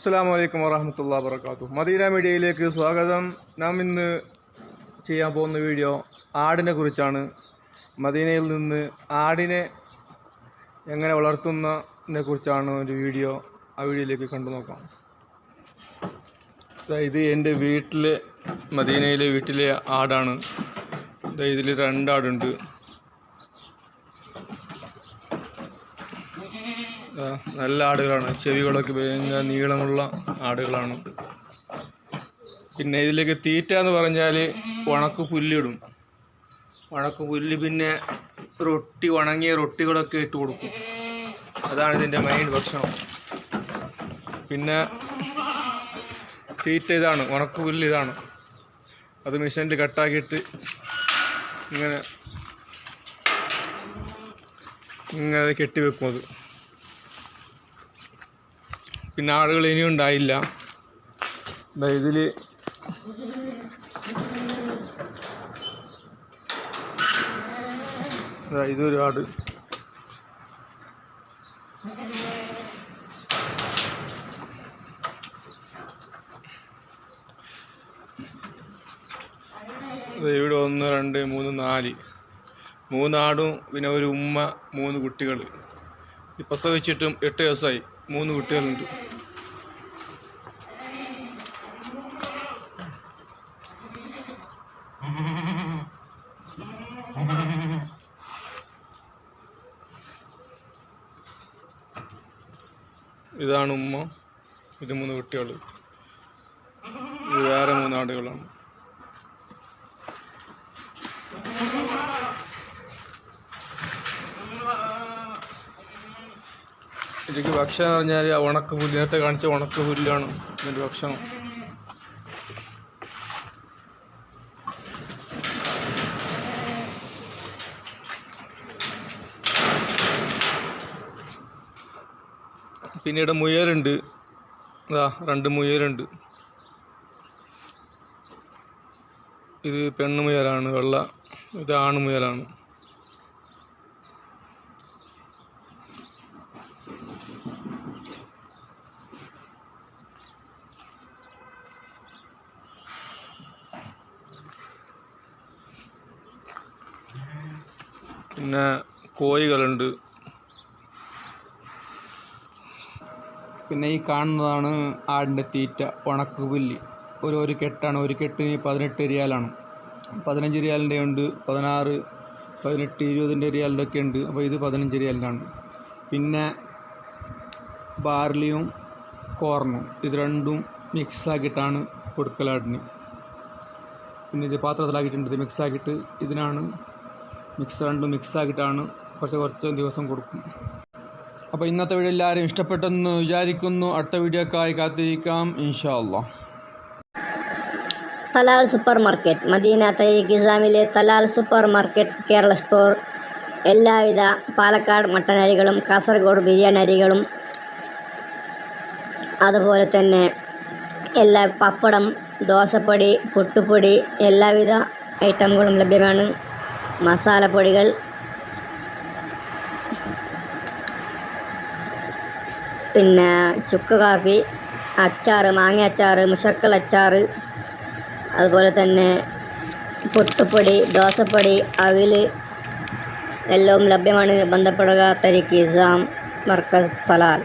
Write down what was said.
അസ്സലാമു അലൈക്കും വറഹ്മത്തുള്ളാഹി വബറകാതുഹു. മദീന മീഡിയയിലേക്ക് സ്വാഗതം. നാം ഇന്ന് ചെയ്യാൻ പോകുന്ന വീഡിയോ ആടിനെ കുറിച്ചാണ്. മദീനയിൽ നിന്ന് ആടിനെ എങ്ങനെ വളർത്തുന്നതിനെ കുറിച്ചാണ് ഒരു വീഡിയോ. ആ വീഡിയോയിലേക്ക് കണ്ടു നോക്കാം. ഇത് എൻ്റെ മദീനയിലെ വീട്ടിലെ ആടാണ്. ഇതിൽ 2 ആടുണ്ട്. നല്ല ആടുകളാണ്, ചെവികളൊക്കെ ഭയങ്കര നീളമുള്ള ആടുകളാണ്. പിന്നെ ഇതിലേക്ക് തീറ്റ എന്ന് പറഞ്ഞാൽ ഉണക്ക് പുല്ലിടും. ഉണക്ക് പുല്ല്, പിന്നെ ഉണങ്ങിയ റൊട്ടികളൊക്കെ ഇട്ട് കൊടുക്കും. അതാണ് ഇതിൻ്റെ മെയിൻ ഭക്ഷണം. പിന്നെ തീറ്റ ഇതാണ്, ഉണക്ക് പുല്ല് ഇതാണ്. അത് മെഷീനിൽ കട്ടാക്കിയിട്ട് ഇങ്ങനെ കെട്ടിവെക്കും. അത് പിന്നെ ആടുകൾ ഇനിയും ഉണ്ടായില്ല. ഇതിൽ ഇതൊരു ആട്. ഇവിടെ 1, 2, 3, 4 ആടും പിന്നെ ഒരു ഉമ്മ, 3 കുട്ടികൾ. പ്രസവിച്ചിട്ടും 8 ദിവസമായി. 3 കുട്ടികളുണ്ട്. ഇതാണ് ഉമ്മ, ഇത് 3 കുട്ടികൾ. ഇത് വേറെ 3 ആടുകളാണ്. ഇതിലേക്ക് ഭക്ഷണം എന്ന് പറഞ്ഞാൽ ഉണക്ക പുല്ല്, നേരത്തെ കാണിച്ച ഉണക്ക പുല്ലാണ് ഇതിൻ്റെ ഭക്ഷണം. പിന്നീട് മുയലുണ്ട്. 2 മുയലുണ്ട്. ഇത് പെണ്ണുമുയലാണ്, വെള്ള. ഇത് ആണുമുയലാണ്. പിന്നെ കോഴികളുണ്ട്. പിന്നെ ഈ കാണുന്നതാണ് ആടിൻ്റെ തീറ്റ, ഉണക്ക് പുല്ല്. ഒരു കെട്ടാണ്. ഒരു കെട്ടിന് 18 റിയാലാണ്. 15 റിയാലിൻ്റെ ഉണ്ട്, 16, 18, 20 റിയാലിൻ്റെ ഒക്കെ ഉണ്ട്. അപ്പോൾ ഇത് 15 റിയാലിനാണ്. പിന്നെ ബാർലിയും കോർണും, ഇത് രണ്ടും മിക്സാക്കിയിട്ടാണ് കൊടുക്കലാടിന്. പിന്നെ ഇത് പാത്രത്തിലാക്കിയിട്ടുണ്ട്. ഇത് മിക്സാക്കിയിട്ട് ഇതിനാണ് രണ്ടും മിക്സാക്കിയിട്ടാണ് കുറച്ച് ദിവസം കൊടുക്കും. അപ്പോൾ ഇന്നത്തെ വീഡിയോ എല്ലാവരും ഇഷ്ടപ്പെട്ടെന്ന് വിചാരിക്കുന്നു. അടുത്ത വീഡിയോക്കായി കാത്തിരിക്കാം ഇൻഷാ അല്ലാഹ്. Talal supermarket, Medina Tariq ഇസാമിലെ Talal supermarket Kerala store എല്ലാവിധ പാലക്കാട് മട്ടൻ അരികളും കാസർഗോഡ് ബിരിയാണി അരികളും അതുപോലെ തന്നെ എല്ലാ പപ്പടം, ദോശപ്പൊടി, പുട്ടുപൊടി എല്ലാവിധ ഐറ്റമുകളും ലഭ്യമാണ്. മസാലപ്പൊടികൾ, പിന്നെ ചുക്ക് കാപ്പി, അച്ചാർ, മാങ്ങ അച്ചാർ, മുശക്കൽ അച്ചാർ, അതുപോലെ തന്നെ പുട്ടുപ്പൊടി, ദോശപ്പൊടി, അവിൽ എല്ലാം ലഭ്യമാണ്. ബന്ധപ്പെടുക തരീഖ് ഇസാം മർക്കസ് തലാൽ.